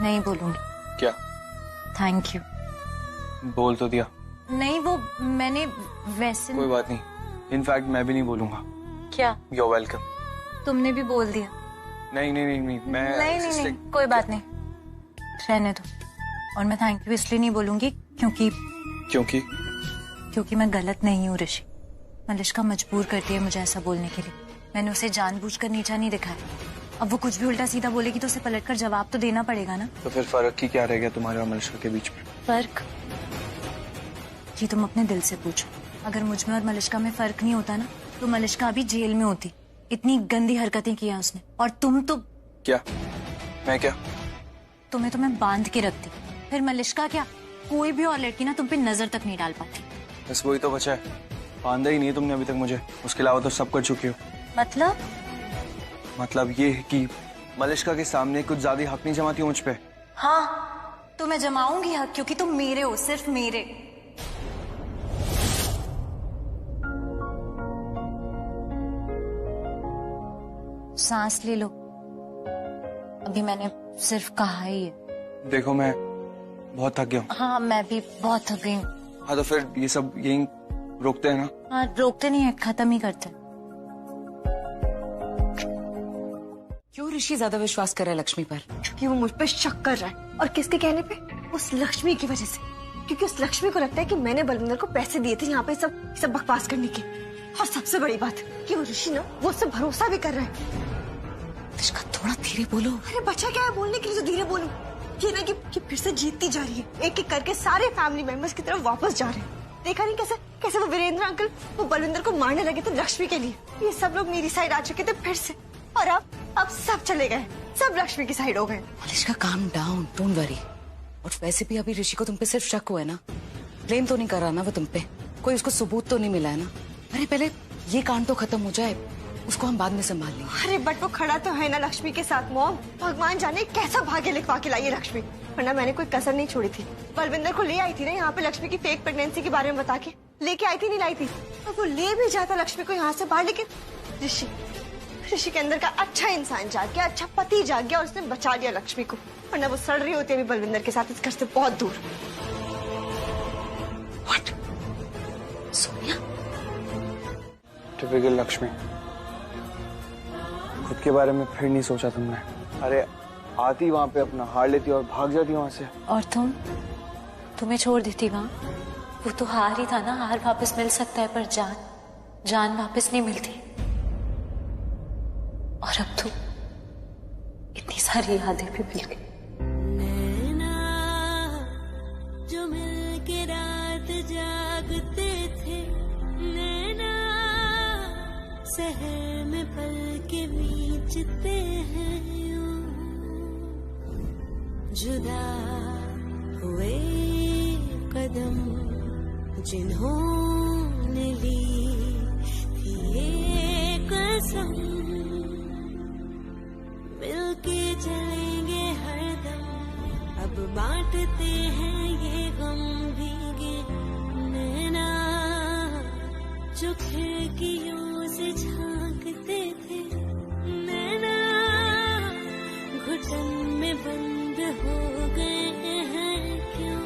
नहीं बोलूंगी। क्या? Thank you. बोल तो दिया। नहीं वो मैंने वैसे। कोई बात नहीं, इनफैक्ट मैं भी नहीं बोलूंगा। क्या? You're welcome। तुमने भी बोल दिया। नहीं नहीं नहीं, नहीं मैं नहीं कोई बात नहीं, रहने दो। और मैं थैंक यू इसलिए नहीं बोलूंगी क्योंकि मैं गलत नहीं हूँ ऋषि। मलिश्का मजबूर करती है मुझे ऐसा बोलने के लिए। मैंने उसे जानबूझकर नीचा नहीं दिखाया। अब वो कुछ भी उल्टा सीधा बोलेगी तो उसे पलटकर जवाब तो देना पड़ेगा ना। तो फिर फर्क ही क्या रह गया तुम्हारे और मलिश्का के बीच में? फर्क ये तुम अपने दिल से पूछो। अगर मुझ में और मलिश्का में फर्क नहीं होता ना तो मलिश्का अभी जेल में होती। इतनी गंदी हरकतें की हैं उसने। और तुम तो क्या? मैं क्या? तुम्हें तो मैं बांध के रखती, फिर मलिश्का क्या, कोई भी और लड़की ना तुम पे नजर तक नहीं डाल पाती। बस वही तो बचा है, बांधा ही नहीं है तुमने अभी तक मुझे। उसके अलावा तो सब कर चुकी हो। मतलब ये है कि मलिश्का के सामने कुछ ज्यादा हक नहीं जमाती मुझ पे। हाँ तो मैं जमाऊंगी हक, क्योंकि तुम मेरे हो, सिर्फ मेरे। सांस ले लो, अभी मैंने सिर्फ कहा ही है। देखो मैं बहुत थक गया हूँ। हाँ मैं भी बहुत थक गई हूँ। हाँ तो फिर ये सब यहीं रोकते हैं ना? हाँ रोकते नहीं है, खत्म ही करते। क्यों ऋषि ज्यादा विश्वास कर रहा है लक्ष्मी पर? क्योंकि वो मुझ पर शक कर रहा है। और किसके कहने पे? उस लक्ष्मी की वजह से। क्योंकि उस लक्ष्मी को लगता है कि मैंने बलविंदर को पैसे दिए थे यहाँ पे सब बकवास करने के। और सबसे बड़ी बात कि वो ऋषि ना वो उससे भरोसा भी कर रहा है। इसका थोड़ा धीरे बोलो। अरे बच्चा क्या है बोलने के लिए जो धीरे बोलूं? ये ना कि फिर से जीतती जा रही है। एक एक करके सारे फैमिली मेंबर्स की तरफ वापस जा रहे हैं। देखा नहीं कैसे वो वीरेंद्र अंकल वो बलविंदर को मारने लगे थे लक्ष्मी के लिए। ये सब लोग मेरी साइड आ चुके थे फिर से। और अब सब चले गए, सब लक्ष्मी की साइड हो गए। Malishka calm down, don't worry. और वैसे भी अभी ऋषि को तुम पे सिर्फ शक हुआ है ना, ब्लेम तो नहीं कर रहा ना वो तुम पे। कोई उसको सबूत तो नहीं मिला है ना। अरे पहले ये कांड तो खत्म हो जाए, उसको हम बाद में संभाल लेंगे। अरे बट वो खड़ा तो है ना लक्ष्मी के साथ। मॉम भगवान जाने कैसा भाग्य लिखवा के लाई है लक्ष्मी, वरना मैंने कोई कसर नहीं छोड़ी थी। बलविंदर को ले आई थी ना यहाँ पे लक्ष्मी की फेक प्रेगनेंसी के बारे में बता के। लेके आई थी नहीं लाई थी। अब वो ले भी जाता लक्ष्मी को यहाँ से बाहर, लेकिन ऋषि के अंदर का अच्छा इंसान जाग गया, अच्छा पति जाग गया और उसने बचा लिया लक्ष्मी को। वरना वो सड़ रही होती है अभी बलविंदर के साथ इस घर से बहुत दूर। What? सोनिया? टिपिकल लक्ष्मी, खुद के बारे में फिर नहीं सोचा तुमने। अरे आती वहां पे अपना हार लेती और भाग जाती वहां से। और तुम्हें छोड़ देती वहां। वो तो हार ही था ना, हार वापस मिल सकता है पर जान वापस नहीं मिलती। और अब तो इतनी सारी यादें भी मिल गई। नैना जो मिलके रात जागते थे, नैना शहर में पल के बीचते हैं यूं, जुदा हुए कदम जिन्होंने ली थी ये कसम, मिलके चलेंगे हरदम, अब बांटते हैं ये गम भीगे। नैना जो खिड़कियों से झांकते थे, नैना घुटन में बंद हो गए हैं क्यों?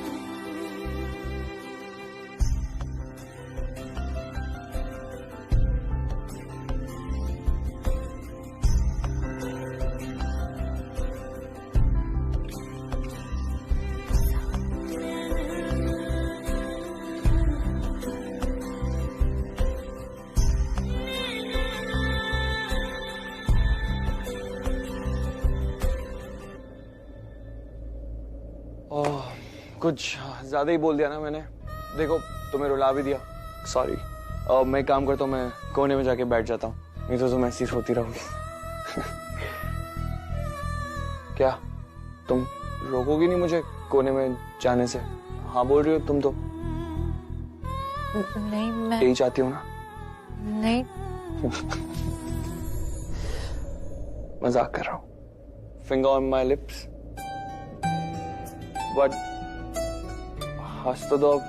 कुछ ज्यादा ही बोल दिया ना मैंने। देखो तुम्हें रुला भी दिया, सॉरी। मैं एक काम करता हूँ, मैं कोने में जाके बैठ जाता हूँ, नहीं तो तुम ऐसी रोती रहोगी। क्या तुम रोकोगी नहीं मुझे कोने में जाने से? हाँ बोल रही हो तुम तो। नहीं मैं यही चाहती हूँ ना? नहीं मजाक कर रहा हूँ। Finger on my lips, but हंस तो दो अब।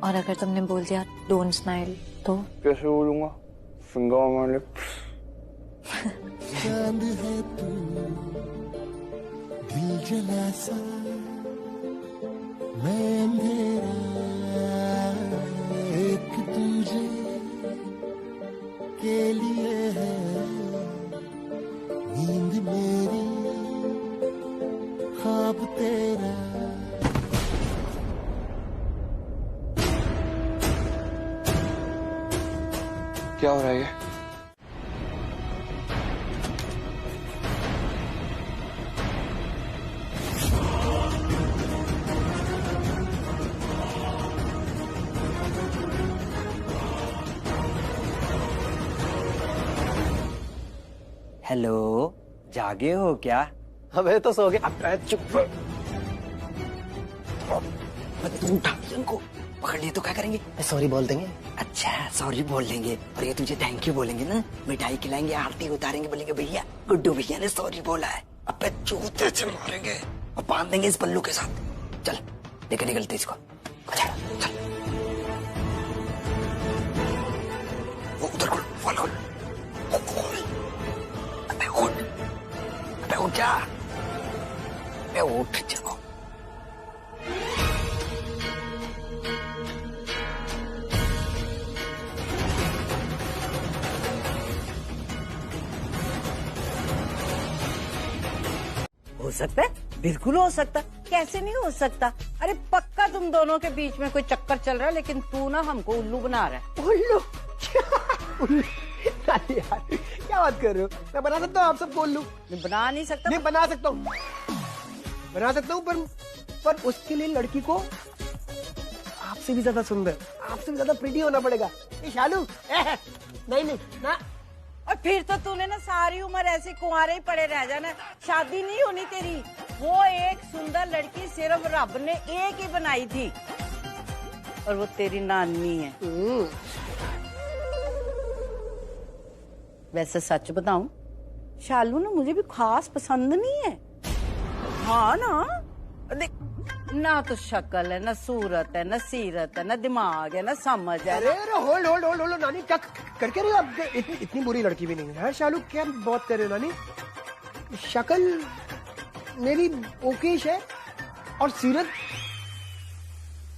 और अगर तुमने बोल दिया डोंट स्माइल तो? कैसे बोलूंगा? Finger on my lips. चांद है तू, दिल जला सा मैं अंधेरा, एक तुझे के लिए है नींद मेरी, ख्वाब तेरा। क्या हो रहा है ये? हेलो, जागे हो क्या? अबे तो सो गया। अब चुप। तू उठा इनको, पकड़ लिए तो क्या करेंगे? सॉरी बोल देंगे। अच्छा, सॉरी बोल देंगे और ये तुझे थैंक यू बोलेंगे ना, मिठाई खिलाएंगे, आरती उतारेंगे, बोलेंगे भैया गुड्डू भैया ने सॉरी बोला है। अब जूते से मारेंगे और बांध देंगे इस पल्लू के साथ। चल लेकर निकलते इसको। अच्छा चल, वो उधर खोल, खोल खोल खोल। अबे उठ, अबे उठ जा, अबे उठ चलो। हो सकता है, बिल्कुल हो सकता। कैसे नहीं हो सकता? अरे पक्का तुम दोनों के बीच में कोई चक्कर चल रहा है, लेकिन तू ना हमको उल्लू बना रहा है। उल्लू? यार क्या बात कर रहे हो? मैं बना सकता हूँ आप सबको उल्लू? नहीं बना नहीं सकता। नहीं बना सकता हूँ, बना सकता हूँ, पर उसके लिए लड़की को आपसे भी ज्यादा सुंदर, आपसे भी ज्यादा प्रिटी होना पड़ेगा। शालू नहीं नहीं ना। और फिर तो तूने ना सारी उम्र ऐसे कुंवारे ही पड़े रह जाना, शादी नहीं होनी तेरी। वो एक सुंदर लड़की सिर्फ रब ने एक ही बनाई थी और वो तेरी नानी है। वैसे सच बताऊं, शालू ना मुझे भी खास पसंद नहीं है। हाँ ना, देख ना तो शक्ल है, ना सूरत है, ना सीरत है, ना दिमाग है, ना समझ है। अरे होल्ड होल्ड होल्ड होल्ड नानी, क्या करके रही हो आप? इतनी बुरी लड़की भी नहीं है शालू, क्या बहुत कर रहे हो नानी? शक्ल मेरी ओकेश है और सीरत,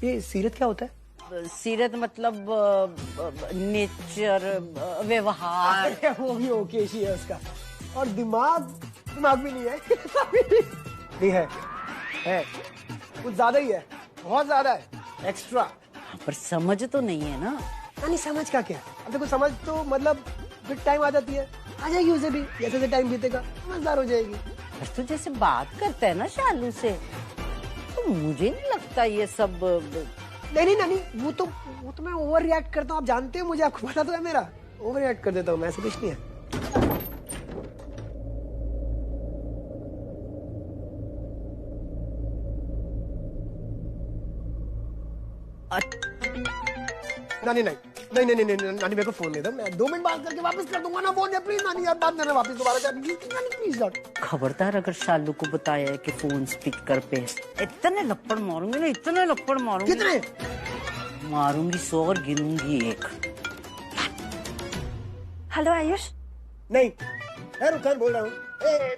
ये सीरत क्या होता है? सीरत मतलब नेचर, व्यवहार। वो भी ओकेश ही है उसका। और दिमाग भी नहीं है। नहीं है कुछ ज्यादा ही है, बहुत ज्यादा है, एक्स्ट्रा। पर समझ तो नहीं है ना। नहीं समझ का क्या? अब देखो समझ तो मतलब फिर टाइम आ जाती है, आ जाएगी उसे भी, जैसे जैसे टाइम बीतेगा समझदार हो जाएगी। पर तू जैसे बात करता है ना शालू से, तो मुझे नहीं लगता ये सब। नहीं नानी, वो तो मैं ओवर रिएक्ट करता हूँ, आप जानते हो मुझे, आपको पता तो है मेरा, ओवर रिएक्ट कर देता हूँ मैं, ऐसा कुछ नहीं है। नानी नहीं नानी मेरे को फोन दे दो, मैं 2 मिनट बात करके वापस कर दूंगा ना फोन। प्लीज नानी यार, बात करना वापस दोबारा प्लीज लौट। खबरदार अगर शालू को बताया है कि फोन स्पीकर पे, इतने लपड़ मारूंगी ना, इतने लपड़ मारूंगी। कितने मारूंगी? 100 और गिनूंगी 1। हेलो आयुष। नहीं रुख खान बोल रहा हूँ।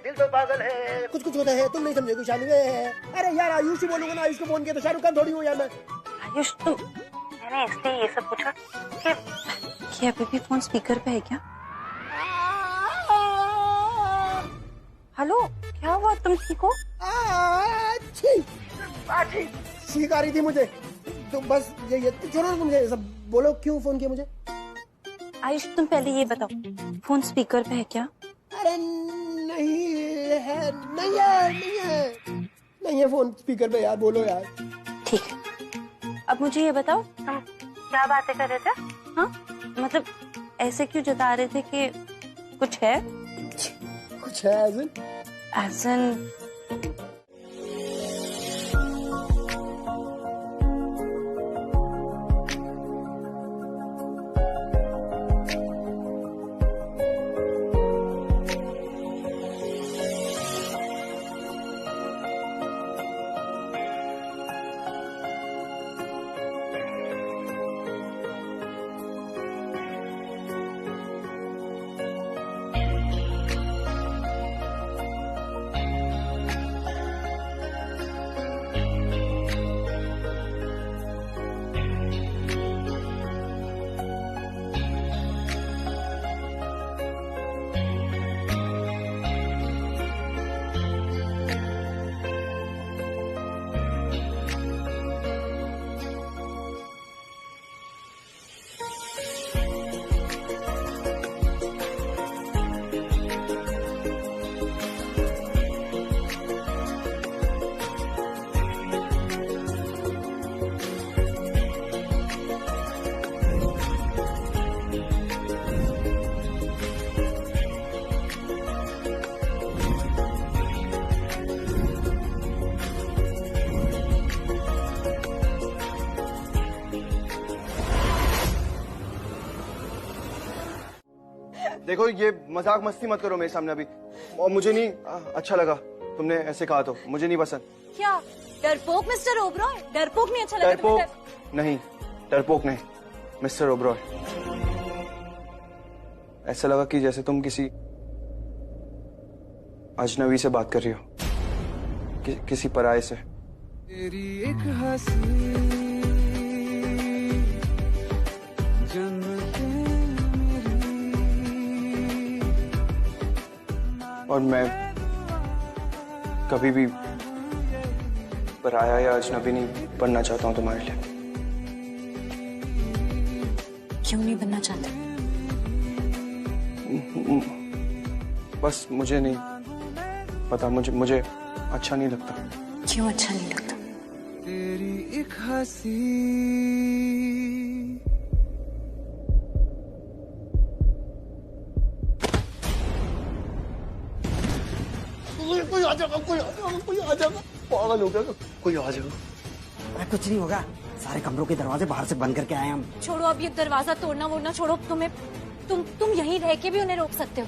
दिल तो पागल है, कुछ कुछ होता है, तुम नहीं समझोगी शालू। अरे यार आयुष ही बोलूंगा ना, आयुष को फोन किया तो शाहरुख खान थोड़ी हूँ यार मैं। आयुष तुम, मैंने इसलिए ये सब पूछा कि अभी भी फोन स्पीकर पे है क्या? हेलो, क्या हुआ? तुम ठीक हो? छींक आ रही थी मुझे, तो बस ये छोड़ो मुझे सब, बोलो क्यों फोन किया मुझे? आयुष तुम पहले ये बताओ, फोन स्पीकर पे है क्या? अरे नहीं है फोन स्पीकर पे यार, बोलो यार। ठीक है, अब मुझे ये बताओ तुम क्या बातें कर रहे थे? हाँ मतलब ऐसे क्यों जता रहे थे कि कुछ है? कुछ है as in देखो ये मजाक मस्ती मत करो मेरे सामने अभी, और मुझे नहीं अच्छा लगा तुमने ऐसे कहा तो, मुझे नहीं पसंद। क्या डरपोक मिस्टर ओबरॉय? डरपोक नहीं अच्छा लगा? डरपोक नहीं, डरपोक नहीं मिस्टर ओबरॉय। ऐसा लगा कि जैसे तुम किसी अजनबी से बात कर रही हो, किसी पराये से। तेरी एक हंसी और मैं कभी भी पराया या अजनबी नहीं बनना चाहता हूं तुम्हारे लिए। क्यों नहीं बनना चाहते? बस मुझे नहीं पता, मुझे अच्छा नहीं लगता। क्यों अच्छा नहीं लगता? तेरी एक हंसी कोई आ जाएगा, कोई आ जाएगा, पागल हो गया, कोई आ जाएगा। अरे कुछ नहीं होगा, सारे कमरों के दरवाजे बाहर से बंद करके आए हम। छोड़ो अब ये दरवाजा तोड़ना वोड़ना छोड़ो। तुम यहीं रह के भी उन्हें रोक सकते हो।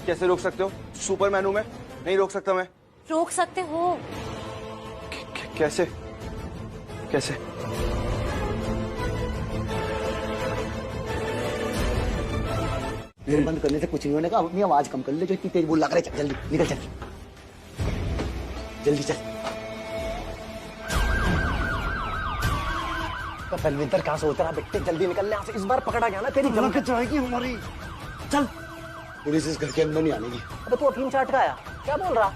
कैसे रोक सकते हो? सुपरमैन हूं मैं, नहीं रोक सकता मैं। रोक सकते हो। कैसे कैसे? मेरे बंद करने से कुछ नहीं होने का, अपनी आवाज कम कर ले, जो इतनी तेज बोल लग रहा है। चल जल्दी निकल, चल जल्दी चल। तो बलविंदर क्या सोच रहा बेटे, जल्दी निकल ले यहाँ से। इस बार पकड़ा गया ना तेरी जम के जाएगी हमारी। चल, पुलिस इस घर के अंदर नहीं आने की। अबे तू अफीम चाट का आया, क्या बोल रहा?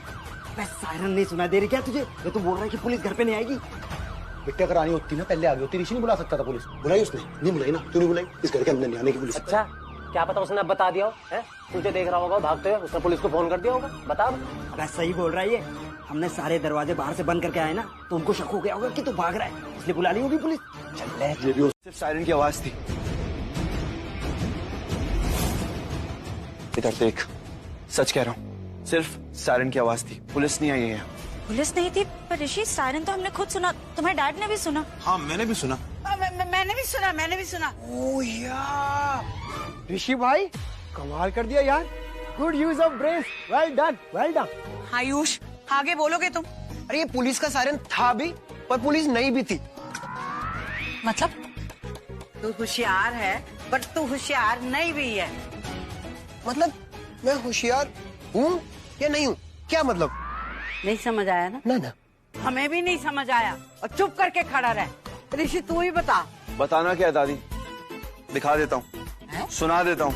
मैं सायरन नहीं सुना दे रही क्या तुझे? ये तू बोल रहा है कि पुलिस घर पे नहीं आएगी। बेटे अगर आनी होती ना पहले आ गई होती। ऋषि नहीं बुला सकता था पुलिस? बुलाई उसने? नहीं बुलाई ना, तू नहीं बुलाई। इस घर के अंदर नहीं आने की पुलिस। अच्छा, क्या पता उसने अब बता दिया हो? है तुझे देख रहा होगा भागते हुए, उसने पुलिस को फोन कर दिया होगा। बता। अबे सही बोल रहा है ये, हमने सारे दरवाजे बाहर से बंद करके आए ना, तो उनको शक हो गया होगा कि तू भाग रहा है, इसलिए बुला ली होगी पुलिस। चल ले। ये भी सिर्फ सायरन की आवाज थी। इधर देख, सच कह रहा हूँ, सिर्फ सायरन की आवाज थी, पुलिस नहीं आई है। पुलिस नहीं थी पर ऋषि, सायरन तो हमने खुद सुना, तुम्हारे डैड ने भी सुना। हाँ मैंने भी सुना। मैंने भी सुना। ओह यार, ऋषि भाई कमाल कर दिया यार। Good use of brain, well done, well done. Ayush आगे बोलोगे तुम? अरे ये पुलिस का सायरन था भी, पर पुलिस नहीं भी थी। मतलब? तू होशियार है पर तू होशियार नहीं भी है। मतलब मैं होशियार हूँ या नहीं हूँ? क्या मतलब? नहीं समझ आया ना? ना। हमें भी नहीं समझ आया, और चुप करके खड़ा रह। ऋषि तू ही बता। बताना क्या दादी, दिखा देता हूँ, सुना देता हूँ।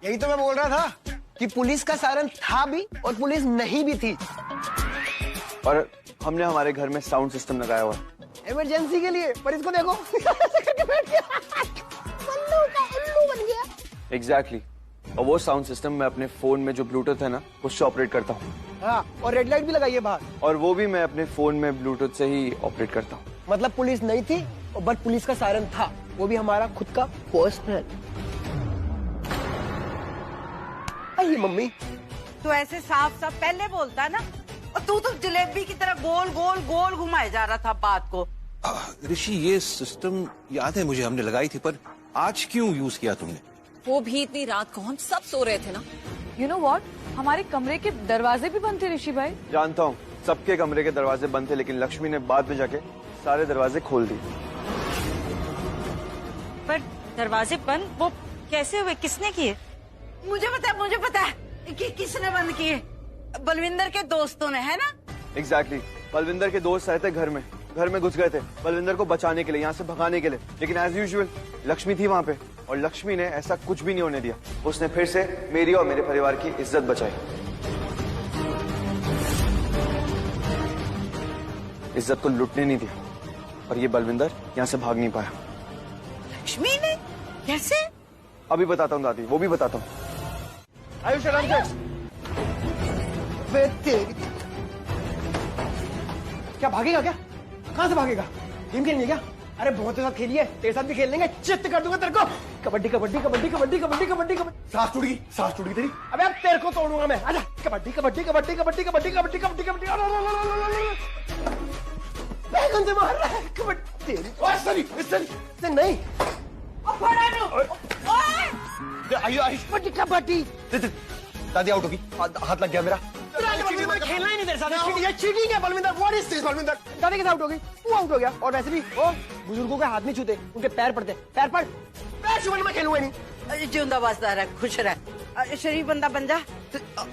यही तो मैं बोल रहा था कि पुलिस का सायरन था भी और पुलिस नहीं भी थी। और हमने हमारे घर में साउंड सिस्टम लगाया हुआ है इमरजेंसी के लिए, पर इसको देखो उल्लू बन गया। एग्जैक्टली। और वो साउंड सिस्टम मैं अपने फोन में जो ब्लूटूथ है ना उससे ऑपरेट करता हूँ। हाँ, और रेड लाइट भी लगाई है बाहर। और वो भी मैं अपने फोन में ब्लूटूथ से ही ऑपरेट करता हूँ। मतलब पुलिस नहीं थी बट पुलिस का सायरन था, वो भी हमारा खुद का पर्सनल। आई मम्मी, तू ऐसे साफ साफ पहले बोलता ना, और तू तो जलेबी की तरह गोल गोल गोल घुमाए जा रहा था बात को। ऋषि ये सिस्टम याद है मुझे, हमने लगाई थी, पर आज क्यों यूज किया तुमने? वो भी इतनी रात को, हम सब सो रहे थे ना। यू नो व्हाट, हमारे कमरे के दरवाजे भी बंद थे ऋषि भाई। जानता हूँ, सबके कमरे के दरवाजे बंद थे, लेकिन लक्ष्मी ने बाद में जाके सारे दरवाजे खोल दिए। पर दरवाजे बंद वो कैसे हुए, किसने किए? मुझे पता है कि किसने बंद किए। बलविंदर के दोस्तों ने, है ना? एग्जैक्टली। बलविंदर के दोस्त आए थे घर में घुस गए थे बलविंदर को बचाने के लिए, यहाँ से भगाने के लिए, लेकिन एज यूजुअल लक्ष्मी थी वहाँ पे, और लक्ष्मी ने ऐसा कुछ भी नहीं होने दिया। उसने फिर से मेरी और मेरे परिवार की इज्जत बचाई। इज्जत को लुटने नहीं दिया, और ये बलविंदर यहाँ से भाग नहीं पाया। लक्ष्मी ने? कैसे? अभी बताता हूँ दादी, वो भी बताता हूँ। आयुष क्या भागेगा? क्या? कहाँ से भागेगा? गेम खेलेंगे क्या? अरे बहुत के साथ खेलिए, तेरे साथ भी खेल लेंगे, चित्त कर दूंगा तेरे को। कबड्डी कबड्डी कबड्डी कबड्डी कबड्डी कबड्डी कबड्डी। सांस टूट गई तेरी। अबे अब तेरे को तोड़ूंगा मैं। आजा कबड्डी कबड्डी कबड्डी कबड्डी कबड्डी कबड्डी कबड्डी कबड्डी। बैगन से मार रहा है कबड्डी तेरी। ओए सॉरी नहीं। आइयो कबड्डी कबड्डी। दादी आउट होगी, हाथ लग गया मेरा। खेलना ही नहीं तेरे साथ। ये चीटिंग है Balvinder. What is this Balvinder? दादी के आउट हो गई, तू आउट हो गया। और वैसे भी वो बुजुर्गों के हाथ नहीं छूते, उनके पैर पड़ते। पैर पड़, पैर छूने में खेलूंगा नहीं। जिंदा वास्ता रह, खुश रह, शरीफ बंदा बन जा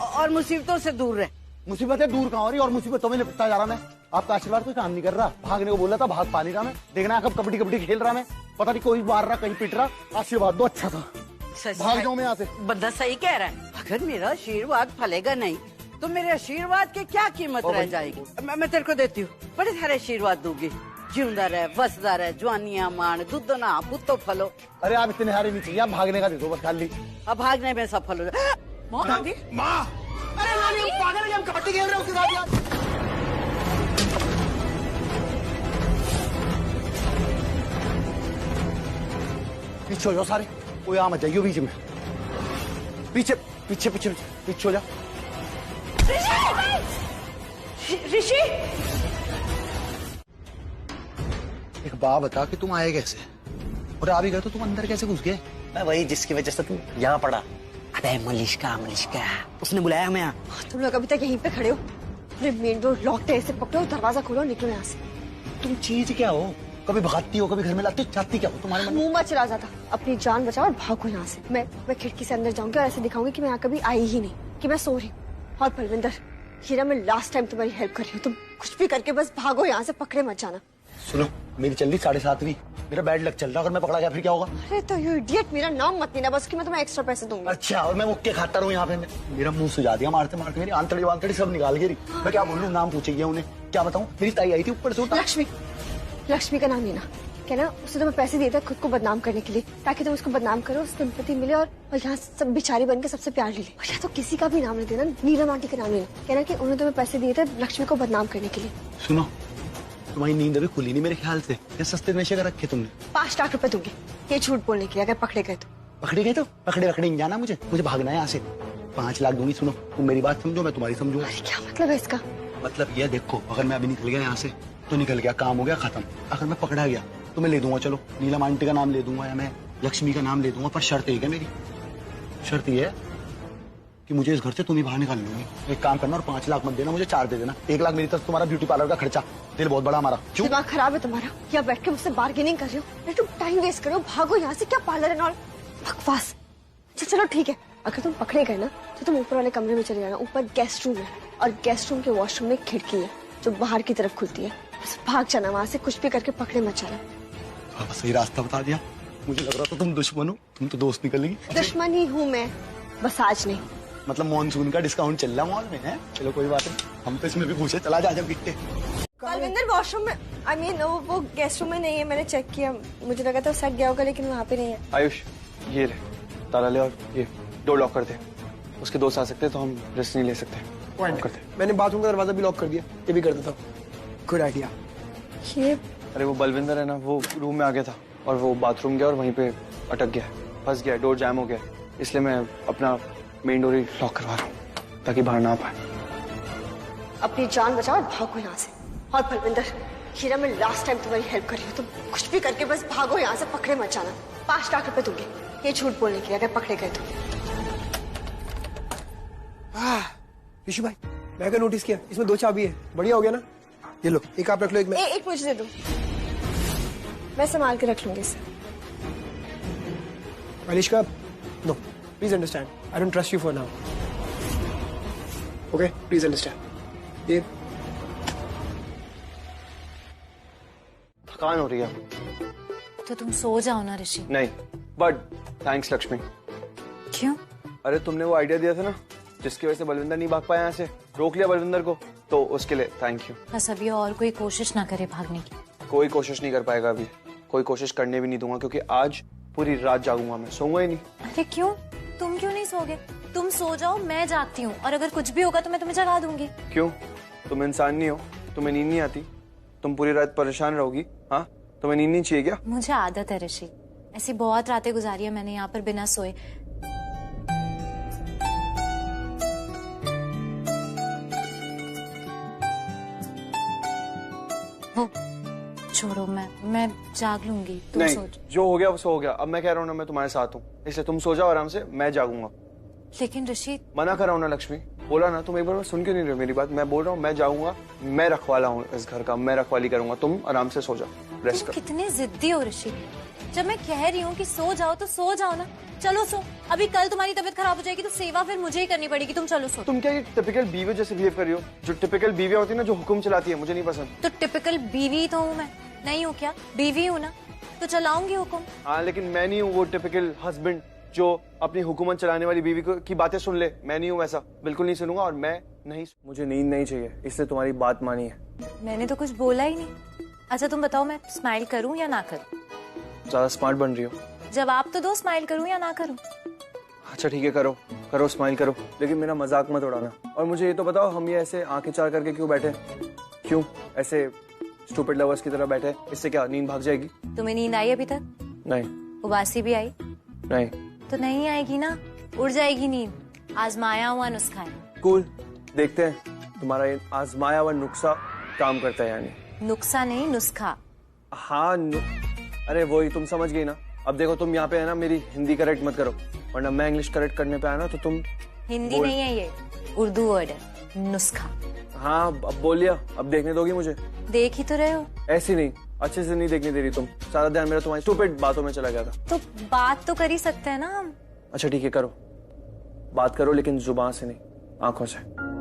और मुसीबतों से दूर रह। मुसीबतें दूर कहाँ हो रही और मुसीबतों में लिपटता जा रहा मैं। आपका आशीर्वाद कोई काम नहीं कर रहा। भागने को बोला था, भाग पा नहीं रहा मैं। देखना कब कबड्डी कबड्डी खेल रहा मैं, पता नहीं कोई मार रहा कहीं पिट रहा। आशीर्वाद दो अच्छा था, भाग जाऊं मैं यहाँ से। बंदा सही कह रहा है, अगर मेरा आशीर्वाद फलेगा नहीं तो मेरे आशीर्वाद की क्या कीमत रह जाएगी। मैं तेरे को देती हूँ, बड़े सारे आशीर्वाद दूंगी। जिंदा रहे, बसदा रहे, जवानियां मान, दूध ना पुत्तो फलो। अरे आप इतने हारे नहीं चाहिए, आप भागने का दे दो बस खाली। अब भागने में सफल हो जाए। माँ अरे नानी पागल है, हम कबड्डी खेल रहे हैं उसके साथ यार। पीछे हो जाओ सारे, कोई आ मत जाइयो बीच में। पीछे पीछे पीछे पीछे हो जाओ। ऋषि एक बात बता कि तुम आए कैसे, और आ भी गए तो तुम अंदर कैसे घुस गए? मैं वही जिसकी वजह से तुम यहाँ पड़ा। अबे मलिश्का उसने बुलाया हमें यहाँ। तुम लोग अभी तक यहीं पे खड़े हो? अरे मेन डोर लॉक है, इसे पकड़ो, दरवाजा खोलो, निकलो यहाँ से। तुम चीज क्या हो? कभी भगाती हो, कभी घर में लाती हो, चाहती क्या हो? तुम्हारे मन में मुंह मत चला जाता। अपनी जान बचाओ और भागो यहाँ से। मैं खिड़की से अंदर जाऊंगी और ऐसे दिखाऊंगी कि मैं यहाँ कभी आई ही नहीं, कि मैं सो रही हूँ। और बलविंदर, हीरा, मैं लास्ट टाइम तुम्हारी हेल्प कर रही हूँ, तुम कुछ भी करके बस भागो यहाँ से, पकड़े मत जाना। सुनो, मेरी चल रही 7:30, मेरा बैड लक चल रहा, अगर मैं पकड़ा गया फिर क्या होगा? अरे तो यू इडियट, मेरा नाम मत लेना बस, कि मैं तुम्हें एक्स्ट्रा पैसे दूंगी। अच्छा, और मैं मुक्के खाता रहूँ यहाँ पे? मेरा मुंह सुझा दिया मारते मारते, मेरी आंतड़ी वांतड़ी सब निकाल गई। मैं क्या बोलूँ, नाम पूछेगी उन्हें, क्या बताऊँ? मेरी ताई आई थी ऊपर से। लक्ष्मी का नाम लेना, कहना उसने तुम्हें पैसे दिए थे खुद को बदनाम करने के लिए, ताकि तुम उसको बदनाम करो, सिंपैथी मिले और यहाँ सब बिचारी बन के सबसे प्यार ले ले। और या तो किसी का भी नाम ले देना, नीलम आंटी का नाम लेना, कहना कि उन्होंने तुम्हें पैसे दिए थे लक्ष्मी को बदनाम करने के लिए। सुनो, तुम्हारी नींद अभी खुली नहीं मेरे ख्याल से, ये सस्ते नशे का रखे तुमने। 5 लाख रुपए दूंगी ये झूठ बोलने के लिए, अगर पकड़े गए तो। पकड़े गए तो पकड़े नहीं जाना, मुझे भागना है यहाँ से। 5 लाख दूंगी। सुनो, तुम मेरी बात समझो, मैं तुम्हारी समझूंगा। क्या मतलब है इसका? मतलब ये देखो, अगर मैं अभी निकल गया यहाँ से तो निकल गया, काम हो गया खत्म। अगर मैं पकड़ा गया तो मैं ले दूंगा, चलो नीलम आंटी का नाम ले दूंगा या मैं लक्ष्मी का नाम ले दूंगा, पर शर्त एक है मेरी। शर्त ये है कि मुझे इस घर से तुम ही बाहर निकाल लूंगी। एक काम करना, और 5 लाख मत देना, मुझे 4 दे देना। 1 लाख मेरी तरफ तुम्हारा ब्यूटी पार्लर का खर्चा। दिल बहुत बड़ा हमारा। क्यों? दिमाग खराब है तुम्हारा? या बैठ के मुझसे बार्गेनिंग कर रहे हो? अरे तुम टाइम वेस्ट करो, भागो यहाँ से। क्या पार्लर है और बकवास। चलो ठीक है, अगर तुम पकड़े गए ना तो तुम ऊपर वाले कमरे में चले जाना। ऊपर गेस्ट रूम है और गेस्ट रूम के वॉशरूम में खिड़की है जो बाहर की तरफ खुलती है। बस भाग जाना वहां से, कुछ भी करके पकड़े मत जाना। सही रास्ता बता दिया। मुझे लग रहा था तुम दुश्मन हो, तुम तो दोस्त निकलेगी। दुश्मन ही हूँ मैं, बस आज नहीं। मतलब मॉनसून का डिस्काउंट चल रहा मॉल में है। चलो कोई बात नहीं, हम तो इसमें भी पूछे। चला जा जब गिट्टे। बलविंदर वॉशरूम में, आई मीन वो गेस्ट रूम में नहीं है, मैंने चेक किया, मुझे लगा था सट गया होगा, लेकिन वहाँ पे नहीं है। आयुष, ये ले ताला ले, और ये डोर लॉक कर दे। उसके दोस्त आ सकते हैं तो हम रिस्क नहीं ले सकते। मैंने बाथरूम का दरवाजा भी लॉक कर दिया, ये भी कर देता हूँ। Good idea. ये अरे वो बलविंदर है ना, वो रूम में आ गया था और वो बाथरूम गया और वहीं पे अटक गया, फंस गया, डोर जैम हो गया। इसलिए मैं अपना मेन डोर ही लॉक करवा रहा हूँ ताकि बाहर ना आ पाए। अपनी जान बचाओ और भागो यहाँ से। और बलविंदर, हीरा, मैं लास्ट टाइम तुम्हारी हेल्प कर रही हूँ, तुम कुछ भी करके बस भागो यहाँ से, पकड़े मत जाना। 5 लाख रुपए दूंगी ये झूठ बोलने के लिए, अगर पकड़े गए तो। ऋषि भाई, मैं क्या नोटिस किया, इसमें 2 चाबी है। बढ़िया हो गया ना? ये लो, एक आप रख लो, एक मैं। एक मुझे दे दो, मैं संभाल के रख लूंगी इसे। Malishka, no, please understand, I don't trust you for now. Okay, please understand. ये थकान हो रही है तो तुम सो जाओ ना ऋषि। नहीं, बट थैंक्स लक्ष्मी। क्यों? अरे तुमने वो आइडिया दिया था ना, जिसकी वजह से बलविंदर नहीं भाग पाया यहाँ से, रोक लिया बलविंदर को, तो उसके लिए थैंक यू। बस अभी और कोई कोशिश ना करे भागने की। कोई कोशिश नहीं कर पाएगा अभी, कोई कोशिश करने भी नहीं दूंगा, क्योंकि आज पूरी रात जागूंगा मैं, सोऊंगा ही नहीं। अरे क्यों? तुम क्यों नहीं सोगे? तुम सो जाओ, मैं जागती हूँ, और अगर कुछ भी होगा तो मैं तुम्हें जगा दूंगी। क्यों? तुम इंसान नहीं हो? तुम्हें नींद नहीं आती? तुम पूरी रात परेशान रहोगी? हाँ, तुम्हें नींद नहीं चाहिए क्या? मुझे आदत है ऋषि, ऐसी बहुत रातें गुजारी है मैंने यहाँ पर बिना सोए। वो छोड़ो, मैं जाग लूंगी, तुम नहीं, सोच। जो हो गया वो सो हो गया। अब मैं कह रहा हूँ ना, मैं तुम्हारे साथ हूँ, इसलिए तुम सो जाओ आराम से, मैं जागूंगा। लेकिन ऋषि, मना कर रहा हूँ ना लक्ष्मी, बोला ना, तुम एक बार सुन क्यों नहीं रहे मेरी बात? मैं बोल रहा हूँ मैं जाऊंगा, मैं रखवाला हूँ इस घर का, मैं रखवाली करूंगा, तुम आराम से सो जाओ, रेस्ट तुम करो। कितने जिद्दी हो ऋषि। जब मैं कह रही हूँ कि सो जाओ तो सो जाओ ना। चलो सो, अभी कल तुम्हारी तबीयत खराब हो जाएगी तो सेवा फिर मुझे ही करनी पड़ेगी। तुम चलो सो। तुम क्या ये टिपिकल बीवी जैसे बिहेव कर रही हो? जो टिपिकल बीवी होती है ना, जो हुक्म चलाती है, मुझे नहीं पसंद। तो टिपिकल बीवी तो हूँ मैं, नहीं हूँ क्या? बीवी हूँ ना, तो चलाऊंगी हुक्म। हाँ, लेकिन मैं नहीं हूँ वो टिपिकल हस्बैंड जो अपनी हुकूमत चलाने वाली बीवी की बातें सुन ले। मैं नहीं हूँ वैसा, बिल्कुल नहीं सुनूंगा। और मैं नहीं, मुझे नींद नहीं चाहिए, इसलिए तुम्हारी बात मानी है। मैंने तो कुछ बोला ही नहीं। अच्छा तुम बताओ, मैं स्माइल करूँ या ना करूँ? ज्यादा स्मार्ट बन रही हो। जवाब तो दो, स्माइल करूँ या ना करूँ? अच्छा ठीक है, करो करो, स्माइल करो, लेकिन मेरा मजाक मत उड़ाना। और मुझे ये तो बताओ, हम ये ऐसे आंखें चार करके क्यों बैठे? क्यों ऐसे स्टूपिड लवर्स की तरह बैठे? इससे क्या नींद भाग जाएगी? तुम्हें नींद आई अभी तक? नहीं। उबासी भी आई? नहीं। तो नहीं आएगी ना, उड़ जाएगी नींद। आजमाया हुआ नुस्खा है। कूल, देखते हैं तुम्हारा ये आजमाया हुआ नुस्खा काम करता है या नहीं। नुस्खा नहीं, नुस्खा। हाँ अरे वही, तुम समझ गई ना। अब देखो, तुम यहाँ पे है ना, मेरी हिंदी करेक्ट मत करो, वरना मैं इंग्लिश करेक्ट करने पे आया ना तो तुम। हिंदी नहीं है ये, उर्दू वर्ड है, नुस्खा। हाँ अब बोलिए, अब देखने दोगी मुझे? देख ही तो रहे हो। ऐसी नहीं, अच्छे से नहीं देखने दे रही तुम। सारा ध्यान मेरा तुम्हारी स्टूपिड बातों में चला गया था। तो बात तो कर ही सकते हैं ना हम। अच्छा ठीक है, करो बात करो, लेकिन जुबान से नहीं, आंखों से।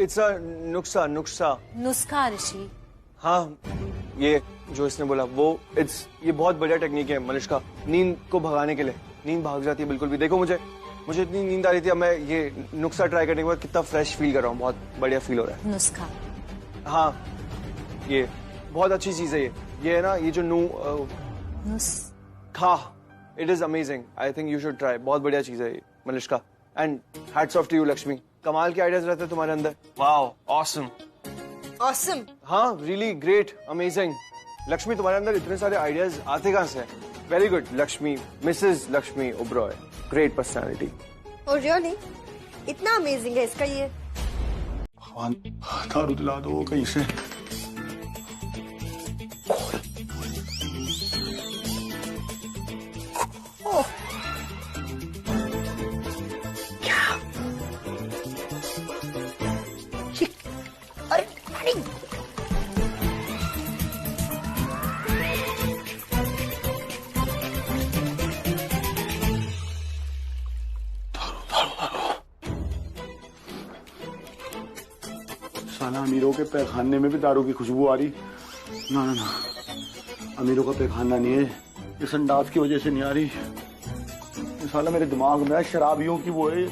इट्स अ नुस्खा। नुस्खा ऋषि। हाँ, ये जो इसने बोला वो ये बहुत बढ़िया टेक्निक है मलिष्का, नींद को भगाने के लिए। नींद भाग जाती है बिल्कुल भी। देखो मुझे इतनी नींद आ रही थी, अब मैं ये नुस्खा ट्राई करने के बाद कितना फ्रेश फील कर रहा हूँ, बहुत बढ़िया फील हो रहा है। नुस्खा, हाँ ये बहुत अच्छी चीज है। ये है ना, ये जो नुस्खा, it is amazing. I think you should try. बहुत बढ़िया चीज है ये Malishka. And hats off to you Lakshmi, कमाल के आइडियाज रहते हैं तुम्हारे अंदर। Wow, awesome. ऑसम? हाँ, रियली ग्रेट, अमेजिंग। लक्ष्मी, तुम्हारे अंदर इतने सारे आइडियाज आते कहाँ से? Very good Lakshmi, Mrs Lakshmi Oberoi, great personality. Oh really? इतना अमेजिंग है इसका ये? भगवान, दारू दिला दो कहीं से। साला अमीरों के पैखाने में भी दारू की खुशबू आ रही। ना ना ना, अमीरों का पैखाना नहीं है, इस अंदाज की वजह से नहीं आ रही। ये साला मेरे दिमाग में शराबियों की वो है,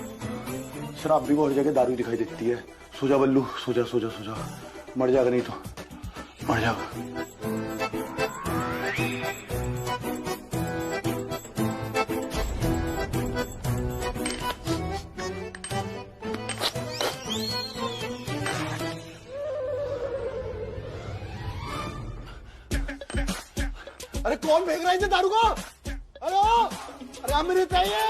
शराबी को हर जगह दारू दिखाई देती है। सो जा बल्लू, सो जा सो जा सो जा, मर जाएगा नहीं तो मर जाएगा। अरे कौन फेंक रहा है इसे दारू को? हेलो अरे अब मेरे चाहिए।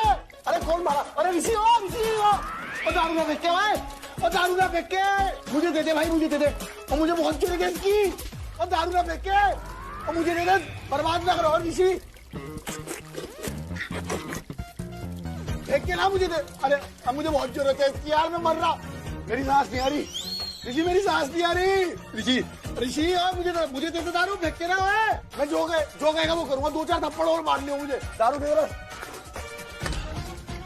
अरे कौन मारा? अरे ऋषि हो, ऋषि हो। और दारू ना फेंक के भाई, और दारू ना फेंक के। मुझे दे दे भाई, मुझे दे दे। और मुझे बहुत जरूरत है इसकी। और दारू ना फेंक के, और मुझे दे दे। बर्बाद ना करो ऋषि। फेंक के ना मुझे दे। अरे अब मुझे बहुत जरूरत है इसकी यार, मैं मर रहा। मेरी सांस नहीं आ रही ऋषि, मेरी सांस नहीं आ रही। ऋषि ऋषि मुझे दे दे दारू, फेंक के ना है। मैं जो कहेगा वो करूंगा। 2-4 थप्पड़ और मारने हो मुझे। दारू दे रहा।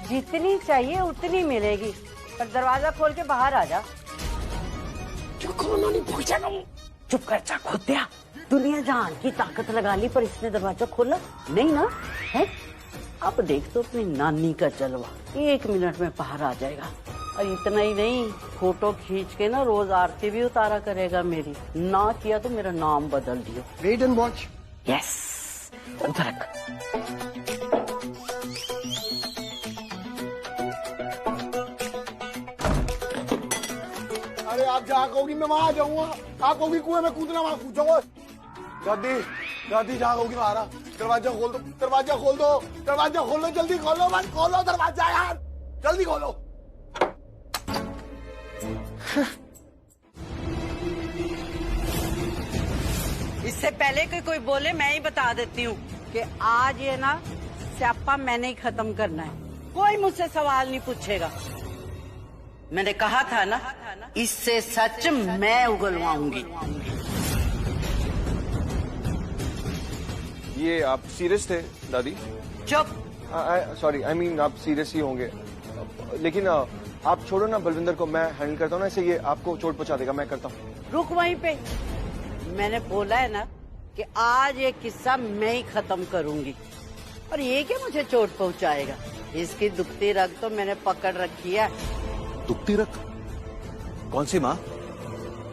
जितनी चाहिए उतनी मिलेगी, पर दरवाजा खोल के बाहर आ जा। चुप कर, चा खुद दिया। दुनिया जान की ताकत लगा ली, पर इसने दरवाजा खोला नहीं ना है। अब देख तो अपनी नानी का जलवा, 1 मिनट में बाहर आ जाएगा। और इतना ही नहीं, फोटो खींच के ना रोज आरती भी उतारा करेगा मेरी। ना किया तो मेरा नाम बदल दियो। Wait and watch. यस, उधर। अरे आप जहाँ कहोगी मैं वहां आ जाऊंगा। आप कहोगी कुएं में कूदना, वहां कूद जाऊंगा। दादी दादी जहाँ कहोगी वहां आ रहा। दरवाजा खोल दो, दरवाजा खोल दो, दरवाजा खोल दो, जल्दी खोलो, मत खोलो दरवाजा यार, जल्दी खोलो। इससे पहले कि कोई बोले मैं ही बता देती हूँ कि आज ये ना स्यापा मैंने ही खत्म करना है। कोई मुझसे सवाल नहीं पूछेगा। मैंने कहा था ना, इससे सच मैं उगलवाऊंगी। ये आप सीरियस थे दादी? चुप। सॉरी, आई मीन आप सीरियस ही होंगे, लेकिन आप छोड़ो ना बलविंदर को, मैं हैंडल करता हूँ ना। इसे ये आपको चोट पहुंचा देगा, मैं करता हूँ। रुक वहीं पे। मैंने बोला है ना कि आज ये किस्सा मैं ही खत्म करूंगी, और ये क्या मुझे चोट पहुंचाएगा। इसकी दुखती रग तो मैंने पकड़ रखी है। दुखती रग? कौन सी माँ?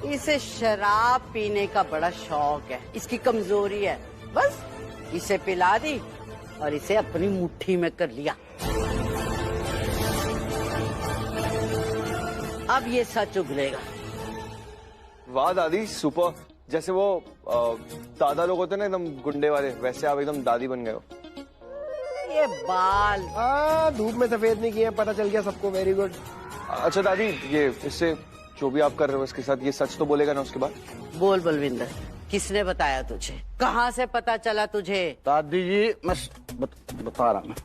इसे शराब पीने का बड़ा शौक है, इसकी कमजोरी है। बस इसे पिला दी और इसे अपनी मुट्ठी में कर लिया। अब ये सच उगलेगा। वाह दादी, सुपर। जैसे वो दादा लोग होते हैं ना एकदम गुंडे वाले, वैसे आप एकदम दादी बन गए हो। ये बाल धूप में सफेद नहीं किए, पता चल गया सबको। Very good. अच्छा दादी, ये इससे जो भी आप कर रहे हो इसके साथ ये सच तो बोलेगा ना उसके बाद? बोल बलविंदर, किसने बताया तुझे? कहाँ से पता चला तुझे? दादी जी मैं बता रहा हूँ।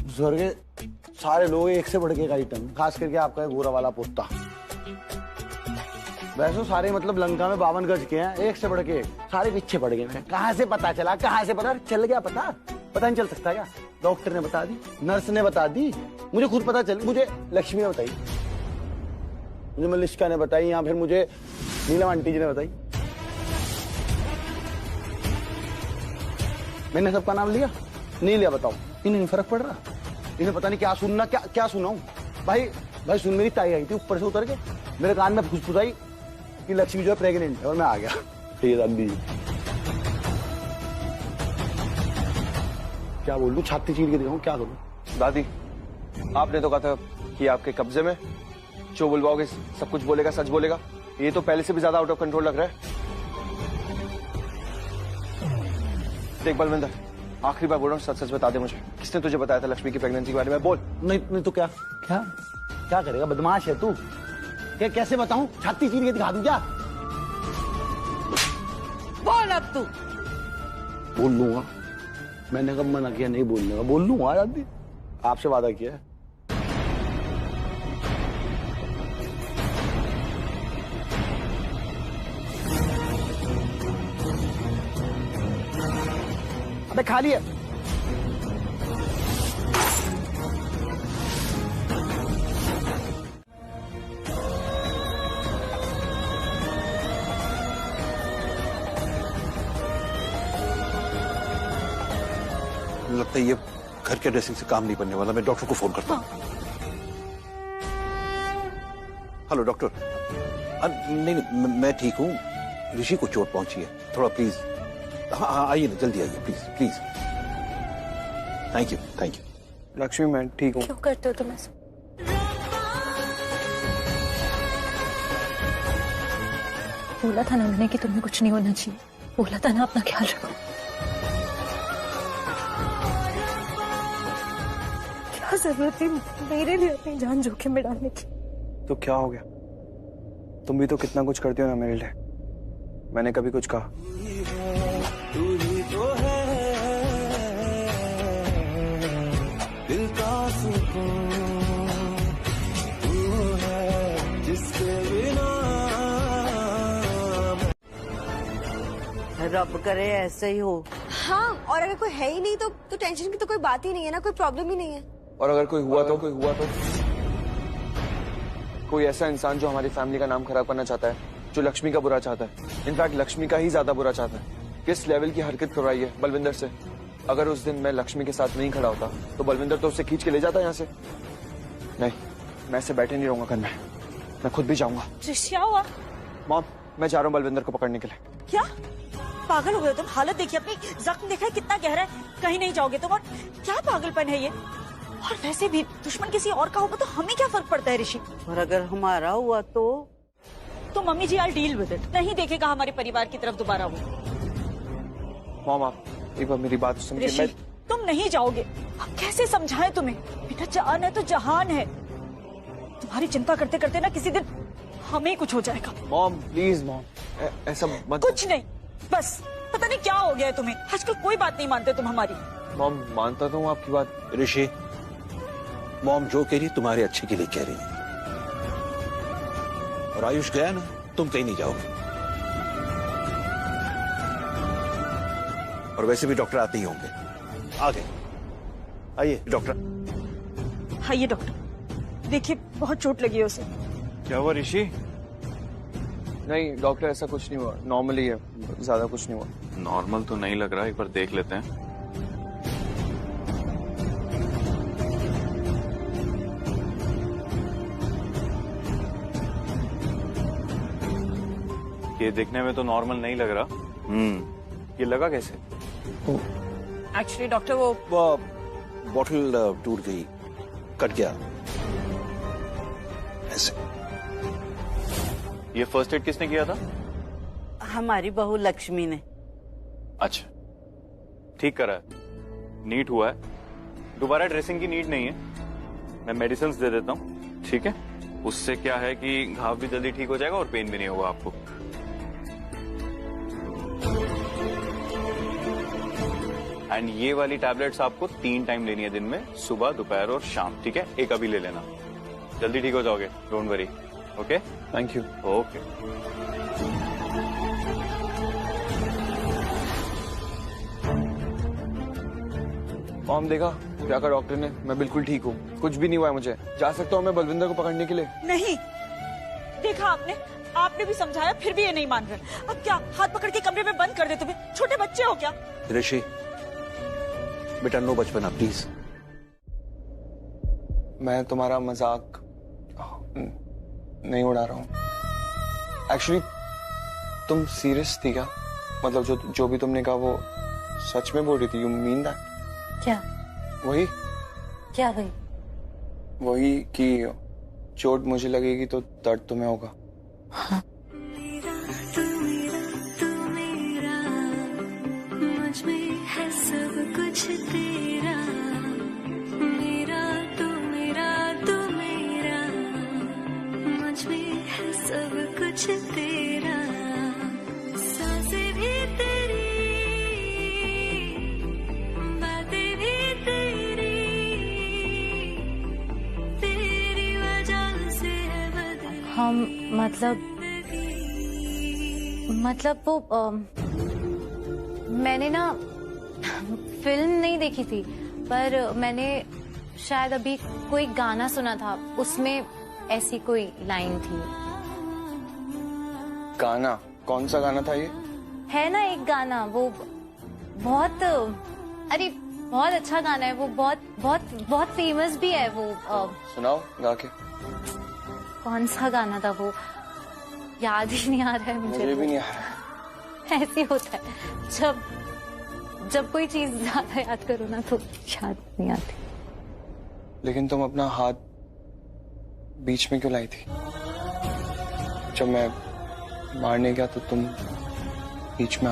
स्वर्ग सारे लोग एक से बढ़ के एक आइटम, खास करके आपका गोरा वाला पोता। वैसे सारे मतलब लंका में 52 गज के हैं, एक से बढ़ के एक, सारे पीछे पड़ गए। कहाँ से पता चला? कहाँ से पता चल गया? पता नहीं चल सकता क्या? डॉक्टर ने बता दी, नर्स ने बता दी, मुझे खुद पता चल, मुझे लक्ष्मी ने बताई, मुझे मलिष्का ने बताई, या फिर मुझे नीलम आंटी जी ने बताई। मैंने सबका नाम लिया नहीं लिया? बताओ, इन्हें नहीं फर्क पड़ रहा? इन्हें पता नहीं क्या सुनना, क्या सुनाऊं? भाई सुन, मेरी ताई आई थी ऊपर से उतर के, मेरे कान में फुसफुसाई कि लक्ष्मी जो है प्रेग्नेंट है, और मैं आ गया। ठीक है दादी, क्या बोल दूं? छाती चीर के दिखाऊं? क्या करूं? दादी आपने तो कहा था कि आपके कब्जे में, जो बुलवाओगे सब कुछ बोलेगा, सच बोलेगा। ये तो पहले से भी ज्यादा आउट ऑफ कंट्रोल लग रहा है। देख बलविंदर, आखिरी बार बोल रहा हूँ, सच बता दे मुझे, किसने तुझे बताया था लक्ष्मी की प्रेगनेंसी के बारे में? बोल। नहीं तो क्या करेगा? बदमाश है तू। कैसे बताऊं? छाती चीर के दिखा दूं क्या? बोल अब तू। बोल लूंगा, मैंने कब मना किया नहीं बोलने का? बोल लूंगा दादी, आपसे वादा किया है। अबे खाली है। लगता है ये घर के ड्रेसिंग से काम नहीं बनने वाला। मैं डॉक्टर को फोन करता हूँ। Hello doctor. नहीं, मैं ठीक हूँ। ऋषि को चोट पहुंची है, थोड़ा प्लीज। हाँ आइए ना, जल्दी आइए प्लीज। Thank you. लक्ष्मी मैं ठीक हूँ। क्यों करते हो तुम ऐसा? बोला था ना मैंने कि तुम्हें कुछ नहीं होना चाहिए। बोला था ना, अपना ख्याल रखो। क्या जरूरत है मेरे लिए अपनी जान जोखिम में डालने की? तो क्या हो गया? तुम भी तो कितना कुछ करती हो ना मेरे लिए। मैंने कभी कुछ कहा? तू ही तो है दिल का सुकून, तू है जिसके बिना रब करे ऐसे ही हो। हाँ, और अगर कोई है ही नहीं तो टेंशन की तो कोई बात ही नहीं है ना, कोई प्रॉब्लम ही नहीं है। और अगर कोई हुआ तो कोई ऐसा इंसान जो हमारी फैमिली का नाम खराब करना चाहता है, जो लक्ष्मी का बुरा चाहता है, इनफैक्ट लक्ष्मी का ही ज्यादा बुरा चाहता है। किस लेवल की हरकत करवाई है बलविंदर से। अगर उस दिन मैं लक्ष्मी के साथ नहीं खड़ा होता तो बलविंदर तो उसे खींच के ले जाता यहाँ से। नहीं, मैं ऐसे बैठे नहीं रहूंगा घर में, मैं खुद भी जाऊंगा। क्या हुआ? मॉम, मैं जा रहा हूँ बलविंदर को पकड़ने के लिए। क्या पागल हो गए तुम? हालत देखिए अपनी, जख्म देखा है कितना गहरा है, कहीं नहीं जाओगे तुम? और क्या पागलपन है ये? और वैसे भी दुश्मन किसी और का होगा तो हमें क्या फर्क पड़ता है ऋषि? और अगर हमारा हुआ तो mummy ji I deal with it, नहीं देखेगा हमारे परिवार की तरफ दोबारा वो। मॉम, आप एक बार मेरी बात सुनिए। ऋषि, तुम नहीं जाओगे। अब कैसे समझाएं तुम्हें? बेटा जान है तो जहान है। तुम्हारी चिंता करते करते ना किसी दिन हमें ही कुछ हो जाएगा। मॉम प्लीज मॉम, ऐसा मत। कुछ नहीं, बस पता नहीं क्या हो गया है तुम्हें, आजकल कोई बात नहीं मानते तुम हमारी। मॉम मानता तो हूँ आपकी बात। ऋषि, मॉम जो कह रही तुम्हारे अच्छे के लिए कह रही है। और आयुष गया ना, तुम कहीं नहीं जाओगे। और वैसे भी डॉक्टर आते ही होंगे। आगे आइए डॉक्टर। आइए डॉक्टर, देखिए बहुत चोट लगी है उसे। क्या हुआ ऋषि? नहीं डॉक्टर, ऐसा कुछ नहीं हुआ, नॉर्मली है, ज्यादा कुछ नहीं हुआ। नॉर्मल तो नहीं लग रहा, एक बार देख लेते हैं। ये देखने में तो नॉर्मल नहीं लग रहा। ये लगा कैसे? एक्चुअली डॉक्टर वो बॉटल टूट गई, कट गया ऐसे। ये फर्स्ट एड किसने किया था? हमारी बहू लक्ष्मी ने। अच्छा, ठीक करा है, नीट हुआ है। दोबारा ड्रेसिंग की नीड नहीं है, मैं मेडिसिन दे देता हूँ, ठीक है? उससे क्या है कि घाव भी जल्दी ठीक हो जाएगा और पेन भी नहीं होगा आपको। एंड ये वाली टैबलेट्स आपको 3 टाइम लेनी है दिन में, सुबह, दोपहर और शाम, ठीक है? एक अभी ले लेना, जल्दी ठीक हो जाओगे, don't worry. Okay, thank you. Okay. Mom देखा क्या कहा डॉक्टर ने? मैं बिल्कुल ठीक हूँ, कुछ भी नहीं हुआ है मुझे। जा सकता हूँ मैं बलविंदर को पकड़ने के लिए? नहीं, देखा आपने भी समझाया फिर भी ये नहीं मान रहे। अब क्या हाथ पकड़ के कमरे में बंद कर दे? तुम्हें छोटे बच्चे हो क्या? ऋषि बेटा, नो बचपना प्लीज। मैं तुम्हारा मजाक नहीं उड़ा रहा हूँ। एक्चुअली तुम सीरियस थी क्या? मतलब जो भी तुमने कहा वो सच में बोल रही थी? You mean that? क्या? वही क्या वही कि चोट मुझे लगेगी तो दर्द तुम्हें होगा। हाँ। मुझ में है सब कुछ तेरा, मेरा तू मेरा, मुझ में है सब कुछ तेरा, सांसें भी तेरी, बातें भी तेरी, तेरी वजह से बदली। हम मतलब वो मैंने ना फिल्म नहीं देखी थी, पर मैंने शायद अभी कोई गाना सुना था, उसमें ऐसी कोई लाइन थी। गाना? कौन सा गाना था ये? है ना एक गाना, वो बहुत बहुत अच्छा गाना है वो, बहुत फेमस भी है वो। सुनाओ गा के। कौन सा गाना था वो? याद ही नहीं आ रहा है मुझे भी नहीं आ रहा। ऐसे होता है जब कोई चीज ज्यादा याद करो ना तो याद नहीं आती। लेकिन तुम अपना हाथ बीच में क्यों लाई थी? जब मैं मारने गया तो तुम बीच में